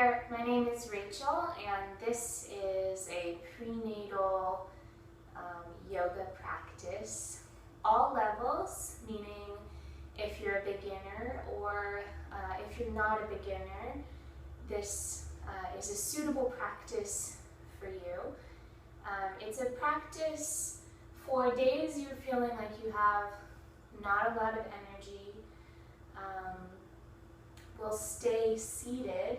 there, my name is Rachel, and this is a prenatal yoga practice. All levels, meaning if you're a beginner or if you're not a beginner, this is a suitable practice for you. It's a practice for days you're feeling like you have not a lot of energy. We'll stay seated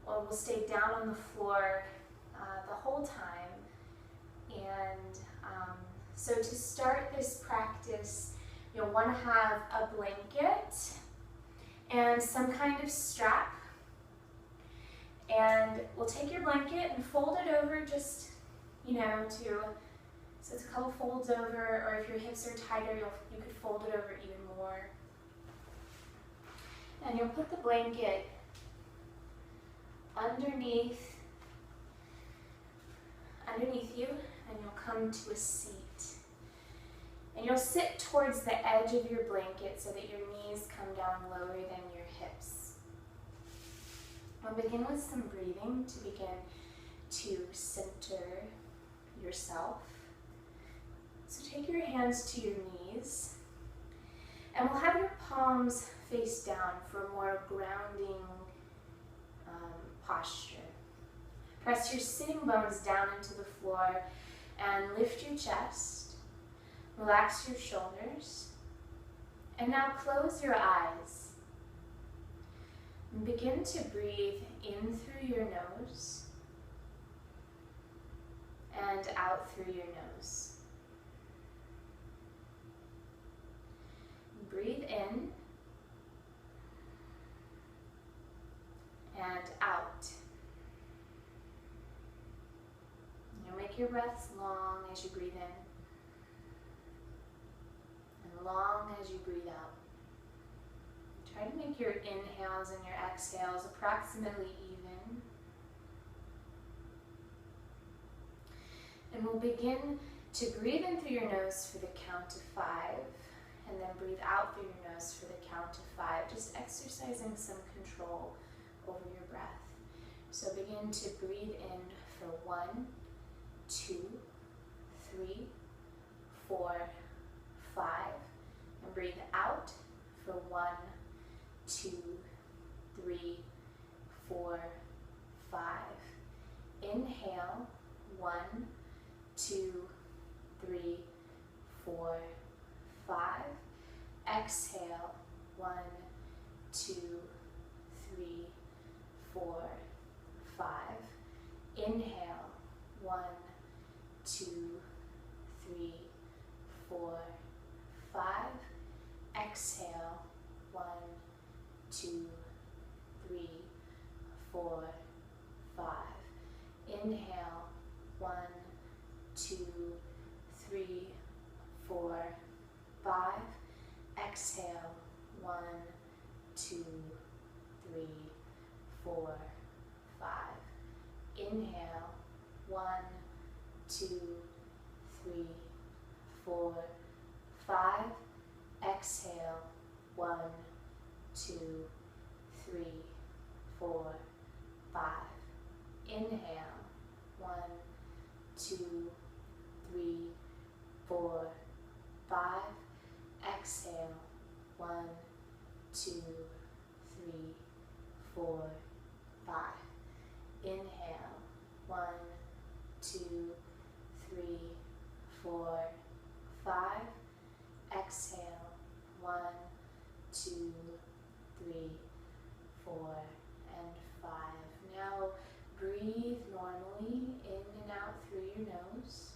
or we'll stay down on the floor the whole time. And so to start this practice, you'll want to have a blanket and some kind of strap. And we'll take your blanket and fold it over just, so it's a couple folds over, or if your hips are tighter, you could fold it over even more. And you'll put the blanket underneath you, and you'll come to a seat. And you'll sit towards the edge of your blanket so that your knees come down lower than your hips. We'll begin with some breathing to begin to center yourself. So take your hands to your knees, and we'll have your palms face down for a more grounding posture. Press your sitting bones down into the floor and lift your chest. Relax your shoulders. And now close your eyes. And begin to breathe in through your nose and out through your nose. Breathe in and out. You'll make your breaths long as you breathe in and long as you breathe out. Try to make your inhales and your exhales approximately even. And we'll begin to breathe in through your nose for the count of 5, and then breathe out through your nose for the count of 5, just exercising some control over your breath. So begin to breathe in for 1, 2, 3, 4, 5, and breathe out for 1, 2, 3, 4, 5. Inhale, 1, 2, 3, 4, 5. Exhale, 1, 2, 3, 4, 5. Inhale, 1, 2, 3, 4, 5. Exhale, 1, 2, 3, 4, 5. Inhale, 1, 2, 3, 4, 5. Exhale, 1, 2, 3, 4, 5. Inhale, 1, 2, 3, 4, 5. Exhale, 1, 2, 3, 4, 5. Inhale, 1, 2, 3, 4, 5. Exhale, 1, 2, 3, 4, 5. Inhale, 1, 2, 3, 4, 5. Exhale, 1, 2, 3, 4, and 5. Now breathe normally in and out through your nose.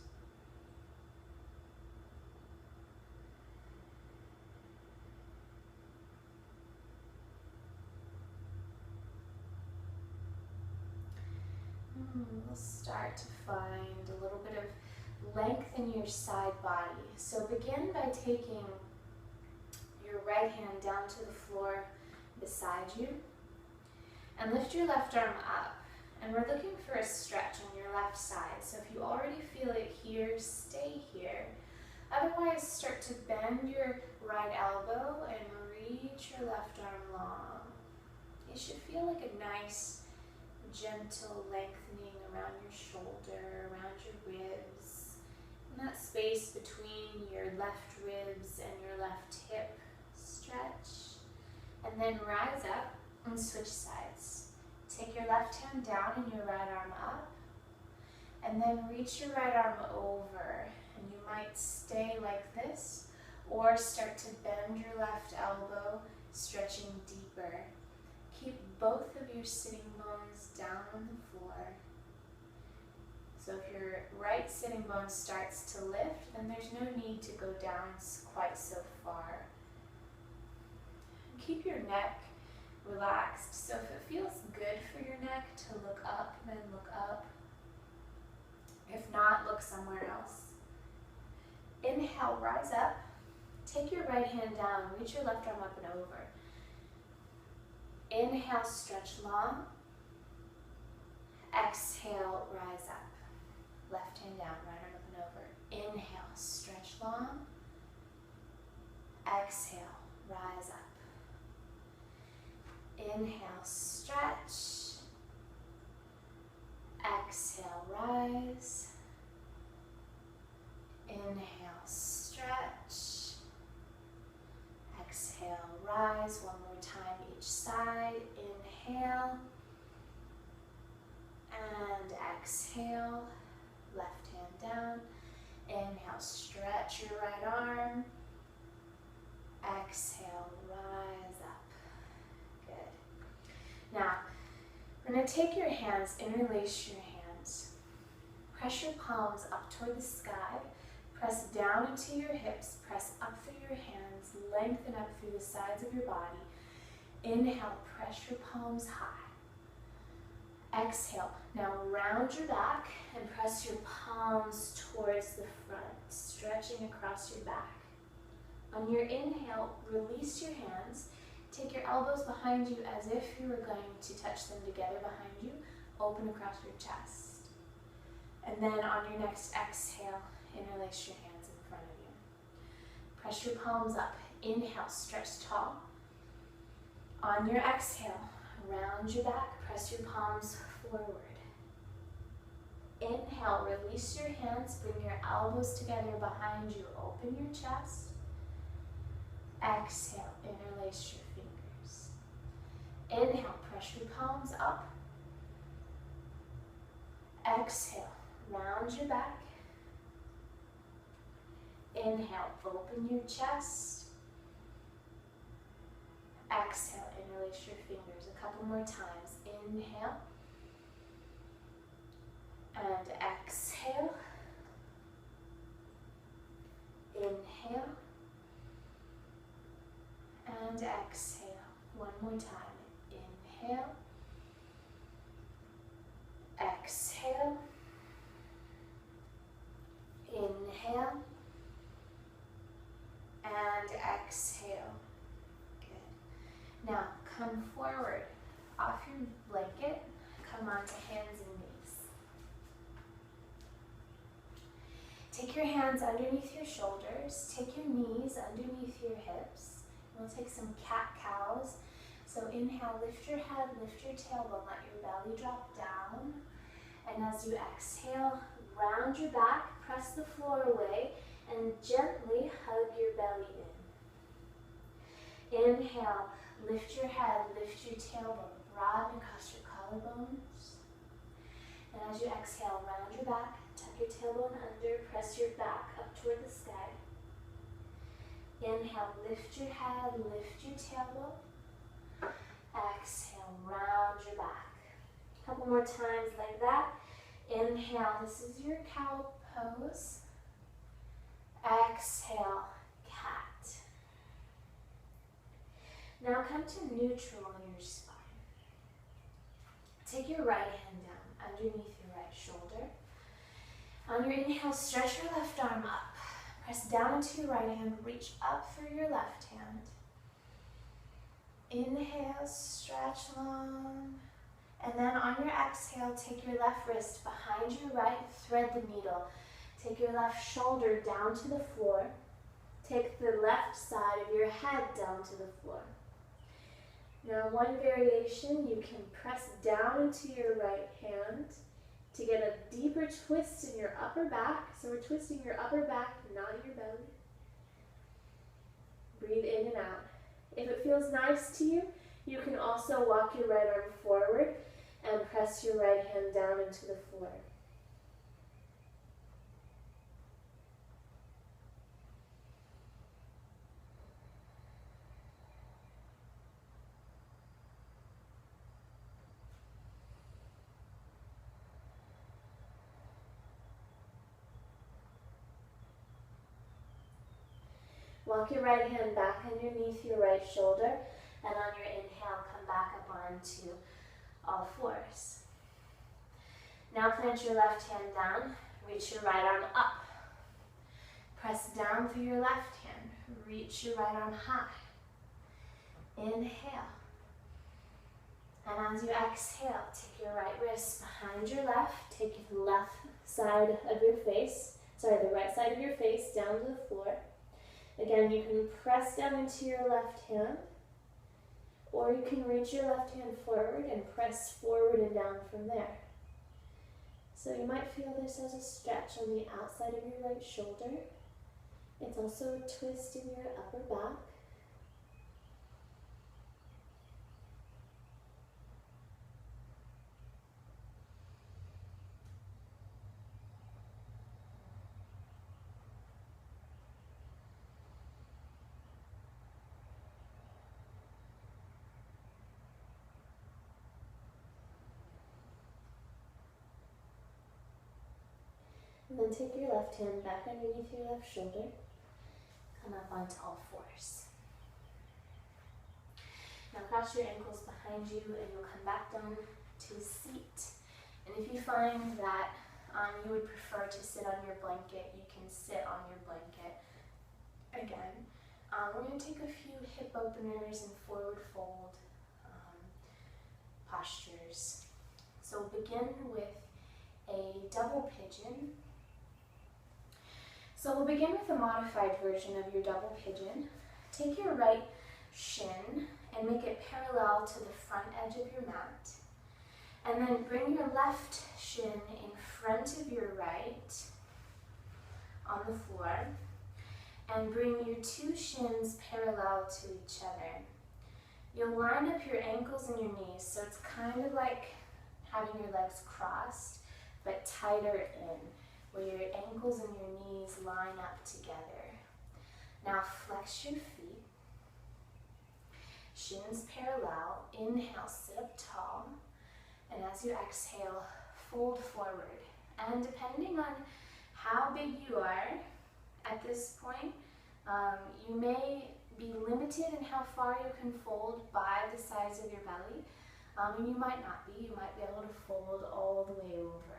We'll start to find a little bit of length in your side body. So begin by taking your right hand down to the floor beside you and lift your left arm up. And we're looking for a stretch on your left side. So if you already feel it here, stay here. Otherwise, start to bend your right elbow and reach your left arm long. It should feel like a nice gentle lengthening around your shoulder, around your ribs, and that space between your left ribs and your left hip. Stretch, and then rise up and switch sides. Take your left hand down and your right arm up, and then reach your right arm over, and you might stay like this, or start to bend your left elbow, stretching deeper. Keep both of your sitting bones down on the floor. So if your right sitting bone starts to lift, then there's no need to go down quite so far. Keep your neck relaxed. So if it feels good for your neck to look up, then look up. If not, look somewhere else. Inhale, rise up. Take your right hand down, reach your left arm up and over. Inhale, stretch long. Exhale, rise up. Left hand down, right arm up and over. Inhale, stretch long. Exhale, rise up. Inhale, stretch. Exhale, rise. Inhale, stretch. Exhale, rise. One more time each side. Inhale. And exhale. Left hand down. Inhale, stretch your right arm. Exhale, rise up. Good. Now, we're going to take your hands, interlace your hands. Press your palms up toward the sky. Press down into your hips. Press up through your hands. Lengthen up through the sides of your body. Inhale, press your palms high. Exhale. Now round your back and press your palms towards the front, stretching across your back. On your inhale, release your hands. Take your elbows behind you as if you were going to touch them together behind you. Open across your chest. And then on your next exhale, interlace your hands in front of you. Press your palms up. Inhale, stretch tall. On your exhale, round your back, press your palms forward. Inhale, release your hands, bring your elbows together behind you, open your chest. Exhale, interlace your fingers. Inhale, press your palms up. Exhale, round your back. Inhale, open your chest. Exhale, interlace your fingers. A couple more times. Inhale. And exhale. Inhale. And exhale. One more time. Inhale. Exhale. Inhale. And exhale. Now, come forward off your blanket, come onto hands and knees. Take your hands underneath your shoulders, take your knees underneath your hips. We'll take some cat-cows. So inhale, lift your head, lift your tailbone, let your belly drop down. And as you exhale, round your back, press the floor away, and gently hug your belly in. Inhale. Lift your head, lift your tailbone, broaden across your collarbones. And as you exhale, round your back, tuck your tailbone under, press your back up toward the sky. Inhale, lift your head, lift your tailbone. Exhale, round your back. A couple more times like that. Inhale, this is your cow pose. Exhale, cat. Now come to neutral on your spine. Take your right hand down underneath your right shoulder. On your inhale, stretch your left arm up. Press down into your right hand, reach up through your left hand. Inhale, stretch long. And then on your exhale, take your left wrist behind your right, thread the needle. Take your left shoulder down to the floor. Take the left side of your head down to the floor. Now one variation, you can press down into your right hand to get a deeper twist in your upper back. So we're twisting your upper back, not your belly. Breathe in and out. If it feels nice to you, you can also walk your right arm forward and press your right hand down into the floor. Walk your right hand back underneath your right shoulder, and on your inhale, come back up onto all fours. Now plant your left hand down, reach your right arm up. Press down through your left hand, reach your right arm high. Inhale. And as you exhale, take your right wrist behind your left, take the left side of your face, the right side of your face down to the floor. Again, you can press down into your left hand, or you can reach your left hand forward and press forward and down from there. So you might feel this as a stretch on the outside of your right shoulder. It's also a twist in your upper back. And then take your left hand back underneath your left shoulder. Come up onto all fours. Now cross your ankles behind you and you'll come back down to a seat. And if you find that you would prefer to sit on your blanket, you can sit on your blanket. Again, we're going to take a few hip openers and forward fold postures. So we'll begin with a double pigeon. So we'll begin with a modified version of your double pigeon. Take your right shin and make it parallel to the front edge of your mat. And then bring your left shin in front of your right on the floor. And bring your two shins parallel to each other. You'll line up your ankles and your knees, so it's kind of like having your legs crossed, but tighter in, where your ankles and your knees line up together. Now flex your feet, shins parallel. Inhale, sit up tall, and as you exhale, fold forward. And depending on how big you are at this point, you may be limited in how far you can fold by the size of your belly, and you might not be. You might be able to fold all the way over.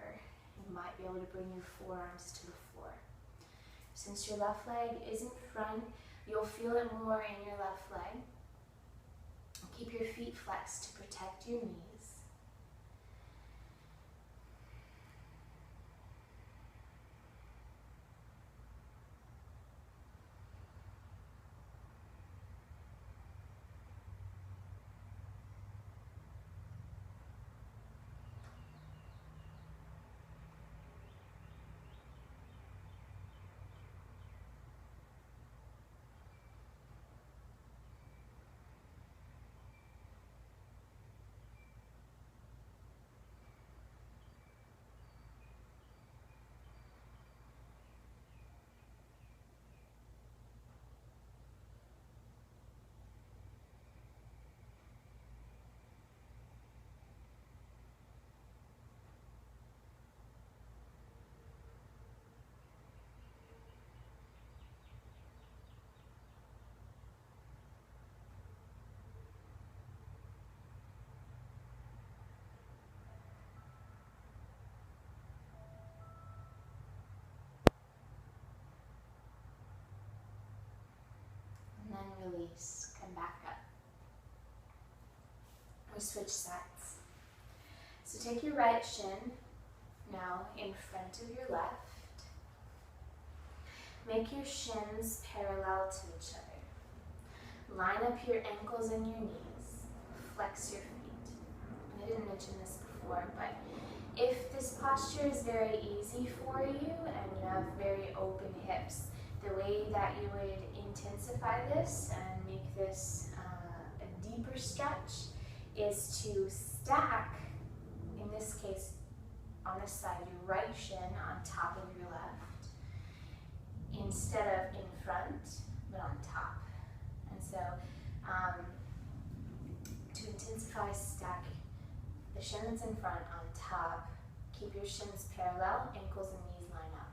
You might be able to bring your forearms to the floor. Since your left leg is in front, you'll feel it more in your left leg. Keep your feet flexed to protect your knees. And then release, come back up. We switch sides. So take your right shin now in front of your left. Make your shins parallel to each other. Line up your ankles and your knees. flex your feet. I didn't mention this before, but if this posture is very easy for you and you have very open hips, the way that you would intensify this and make this a deeper stretch is to stack, in this case on this side, your right shin on top of your left instead of in front, but on top. And so to intensify, stack the shins in front on top. Keep your shins parallel, ankles and knees line up.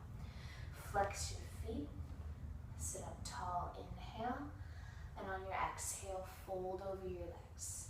Flex your feet, sit up tall, inhale, and on your exhale, fold over your legs.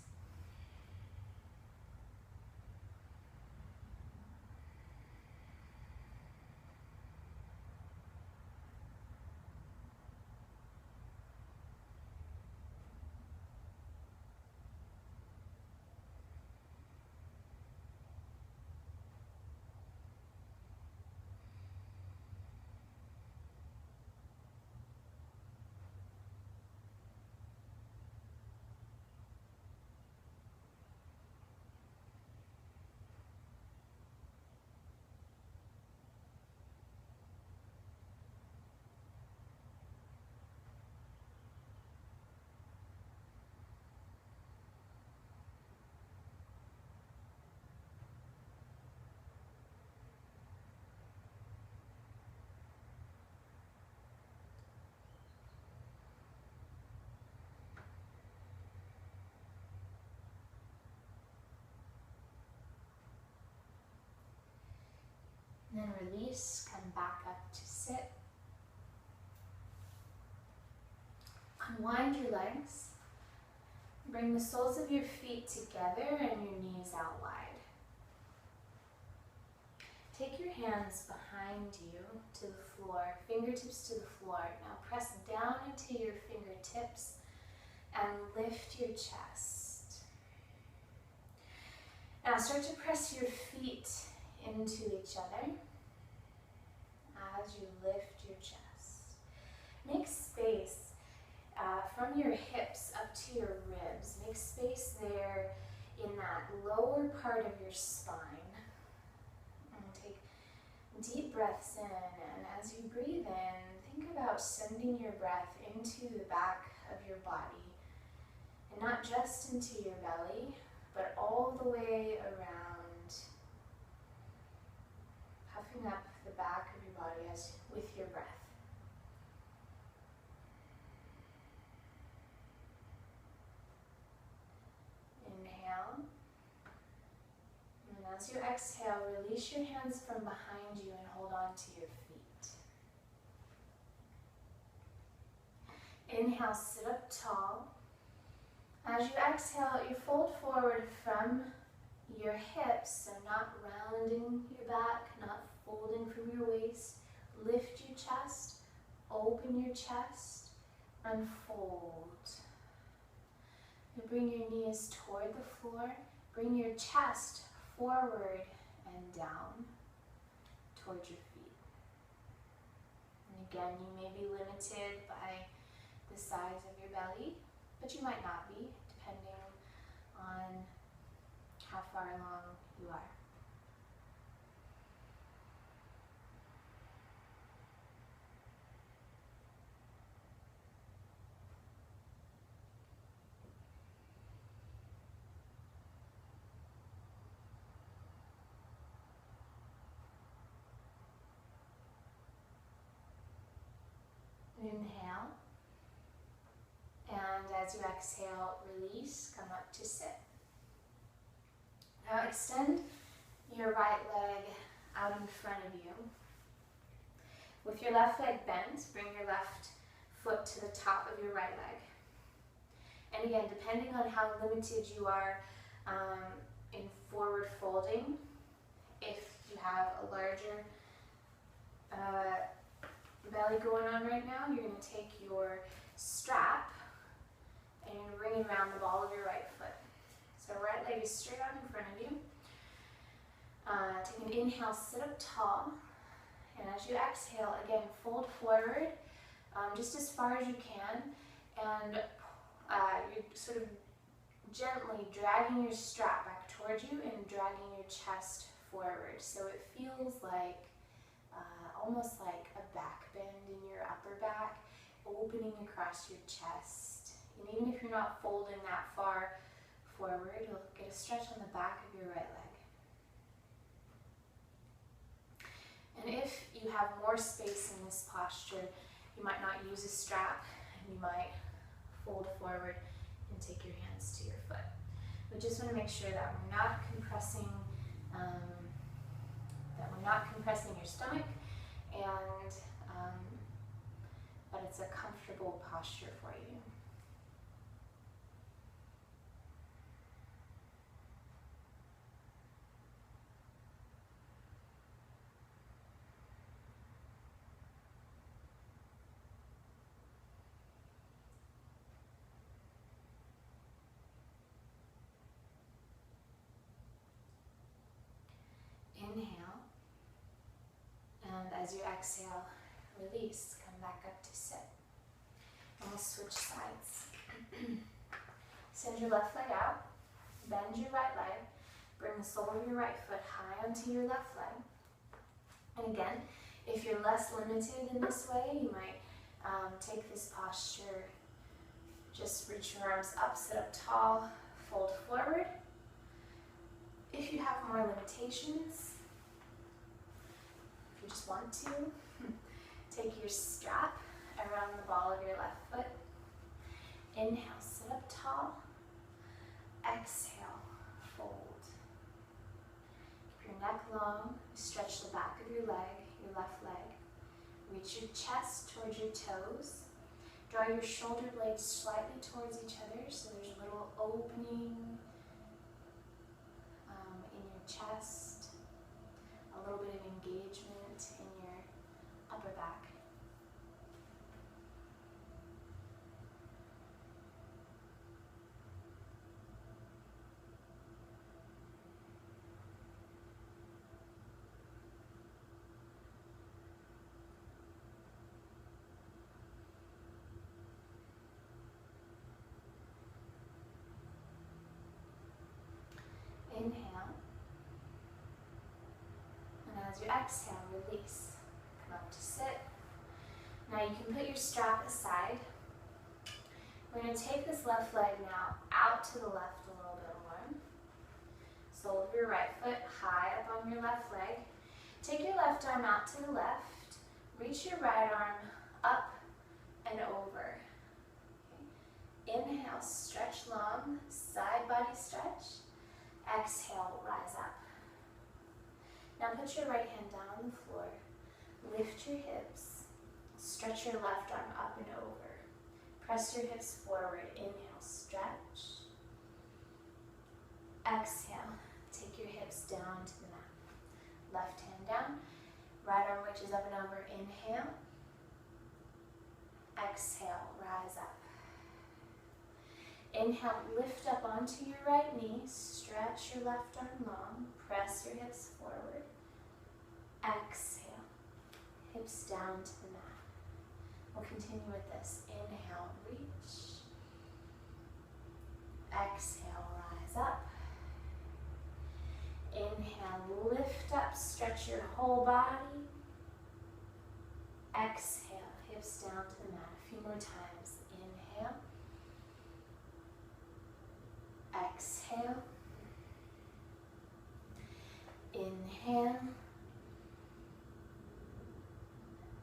And then release, come back up to sit. Unwind your legs. Bring the soles of your feet together and your knees out wide. Take your hands behind you to the floor, fingertips to the floor. Now press down into your fingertips and lift your chest. Now start to press your feet into each other as you lift your chest. Make space from your hips up to your ribs. Make space there in that lower part of your spine. And take deep breaths in, and as you breathe in, think about sending your breath into the back of your body, and not just into your belly, but all the way around, puffing up the back of your body with your breath. Inhale, and as you exhale, release your hands from behind you and hold on to your feet. Inhale, sit up tall. As you exhale, you fold forward from your hips, so not rounding your back, not folding from your waist. Lift your chest, open your chest, unfold. And bring your knees toward the floor. Bring your chest forward and down towards your feet. And again, you may be limited by the size of your belly, but you might not be, depending on how far along you are. Inhale, and as you exhale, release, come up to sit. Now extend your right leg out in front of you. With your left leg bent, bring your left foot to the top of your right leg. And again, depending on how limited you are in forward folding, if you have a larger belly going on right now, you're going to take your strap and you're going to bring it around the ball of your right foot. So right leg is straight out in front of you. Take an inhale, sit up tall. And as you exhale, again, fold forward just as far as you can. And you're sort of gently dragging your strap back towards you and dragging your chest forward. So it feels like almost like a back bend in your upper back, opening across your chest. And even if you're not folding that far forward, you'll get a stretch on the back of your right leg. And if you have more space in this posture, you might not use a strap, and you might fold forward and take your hands to your foot. We just want to make sure that we're not compressing your stomach, and that it's a comfortable posture for you. Inhale, and as you exhale, release, come back up to sit. And we'll switch sides. Send your left leg out, bend your right leg, bring the sole of your right foot high onto your left leg. And again, if you're less limited in this way, you might take this posture, just reach your arms up, sit up tall, fold forward. If you have more limitations, if you just want to, take your strap around the ball of your left foot. Inhale, sit up tall. Exhale, fold. Keep your neck long. Stretch the back of your leg, your left leg. Reach your chest towards your toes. Draw your shoulder blades slightly towards each other so there's a little opening in your chest, a little bit of engagement in your upper back. Inhale, and as you exhale, release. Come up to sit. Now you can put your strap aside. We're going to take this left leg now out to the left a little bit more. Sole of your right foot high up on your left leg. Take your left arm out to the left. Reach your right arm up and over. Okay. Inhale, stretch long, side body stretch. Exhale, rise up. Now put your right hand down on the floor. Lift your hips. Stretch your left arm up and over. Press your hips forward. Inhale, stretch. Exhale, take your hips down to the mat. Left hand down. Right arm reaches up and over. Inhale. Exhale, rise up. Inhale, lift up onto your right knee, stretch your left arm long, press your hips forward. Exhale, hips down to the mat. We'll continue with this. Inhale, reach. Exhale, rise up. Inhale, lift up, stretch your whole body. Exhale, hips down to the mat. A few more times. Inhale. Exhale, inhale,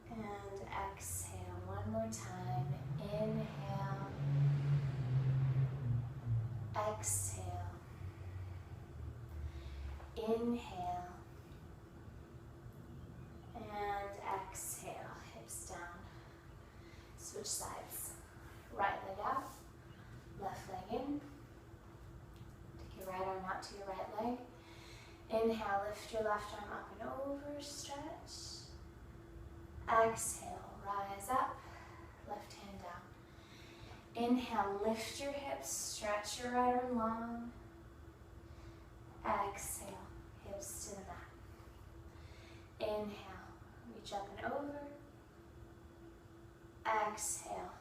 and exhale. One more time. Inhale, exhale, inhale, and exhale. Hips down. Switch sides. Right leg out, left leg in. Right arm out to your right leg. Inhale, lift your left arm up and over, stretch. Exhale, rise up, left hand down. Inhale, lift your hips, stretch your right arm long. Exhale, hips to the mat. Inhale, reach up and over. Exhale,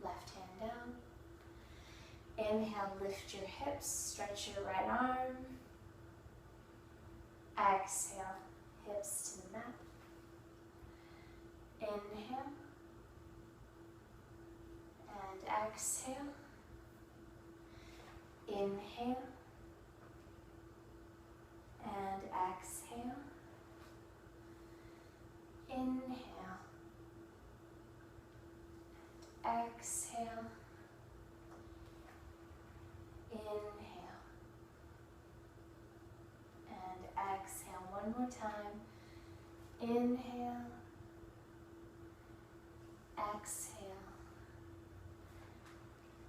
left hand down. Inhale, lift your hips, stretch your right arm. Exhale, hips to the mat. Inhale. And exhale. Inhale. And exhale. Inhale. Exhale. Inhale. And exhale. One more time. Inhale. Exhale.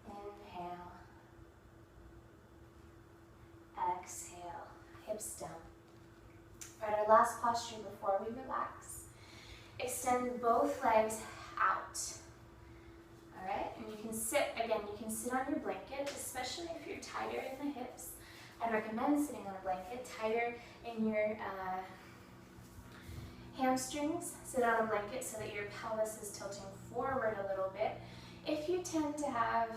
Inhale. Exhale. Hips down. All right, our last posture before we relax. Extend both legs out. All right, and you can sit, again, you can sit on your blanket, especially if you're tighter in the hips. I'd recommend sitting on a blanket, tighter in your hamstrings. Sit on a blanket so that your pelvis is tilting forward a little bit. If you tend to have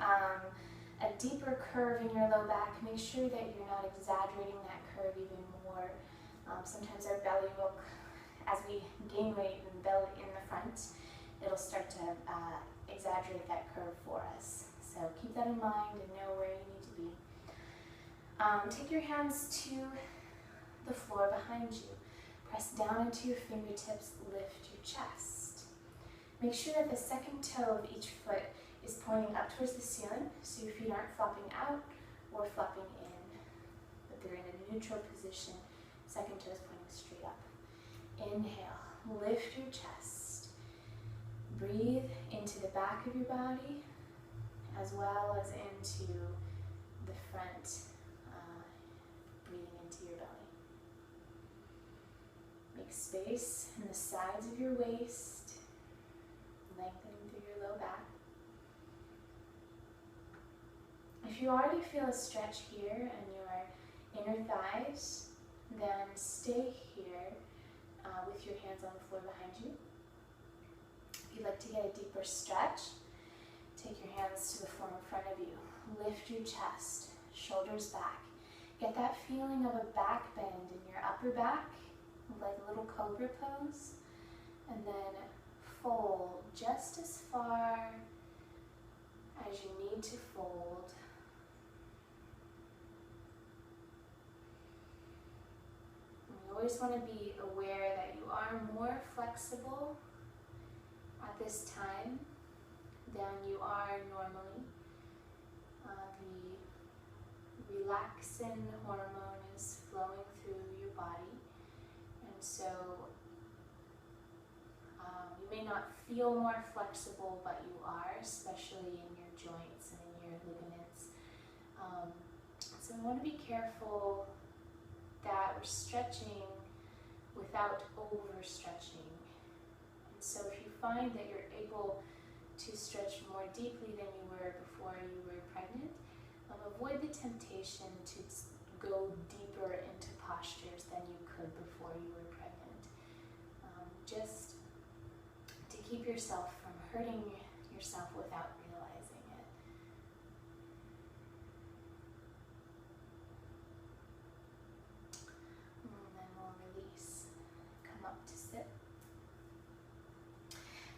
a deeper curve in your low back, make sure that you're not exaggerating that curve even more. Sometimes our belly will, as we gain weight in the front, it'll start to exaggerate that curve for us. So keep that in mind and know where you need to be. Take your hands to the floor behind you. Press down into your fingertips, lift your chest. Make sure that the second toe of each foot is pointing up towards the ceiling, so your feet aren't flopping out or flopping in, but they're in a neutral position. Second toe is pointing straight up. Inhale, lift your chest. Breathe into the back of your body, as well as into the front, breathing into your belly. Make space in the sides of your waist, lengthening through your low back. If you already feel a stretch here in your inner thighs, then stay here with your hands on the floor behind you. If you'd like to get a deeper stretch, take your hands to the floor in front of you. Lift your chest, shoulders back. Get that feeling of a back bend in your upper back, like a little cobra pose. And then fold just as far as you need to fold. You always want to be aware that you are more flexible at this time than you are normally. The relaxin hormone is flowing through your body, and so you may not feel more flexible, but you are, especially in your joints and in your ligaments. So we want to be careful that we're stretching without overstretching. And so if you find that you're able to stretch more deeply than you were before you were pregnant, avoid the temptation to go deeper into postures than you could before you were pregnant. Just to keep yourself from hurting yourself without realizing it. And then we'll release. Come up to sit.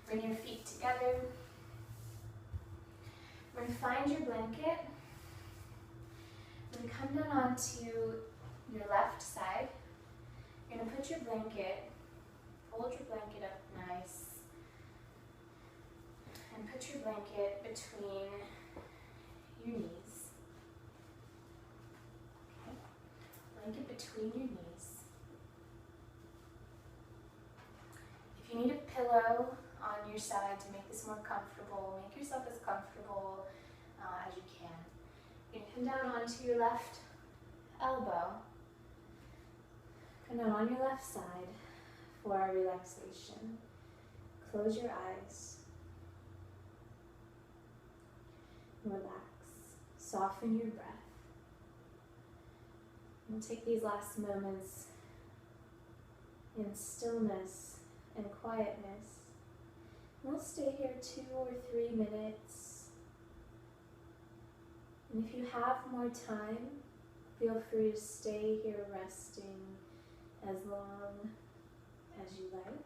Bring your feet together. We're going to find your blanket. We're going to come down onto your left side. You're going to put your blanket, fold your blanket up nice, and put your blanket between your knees. Okay. Blanket between your knees. If you need a pillow on your side to make this more comfortable, make yourself as comfortable as you can. You can come down onto your left elbow. Come down on your left side for our relaxation. Close your eyes. Relax. Soften your breath. And take these last moments in stillness and quietness. We'll stay here 2 or 3 minutes. And if you have more time, feel free to stay here resting as long as you like.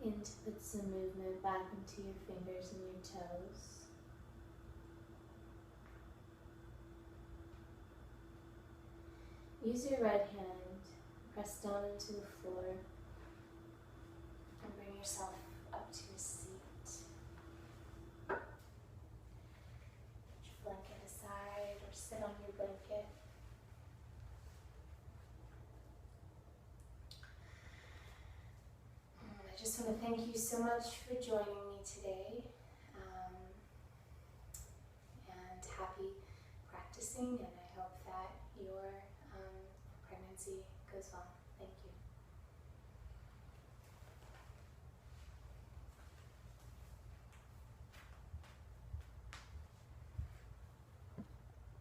Begin to put some movement back into your fingers and your toes. Use your right hand, press down into the floor, and bring yourself up to a seat. Put your blanket aside or sit on your blanket. I just want to thank you so much for joining me today, and happy practicing, and I hope that your pregnancy goes well.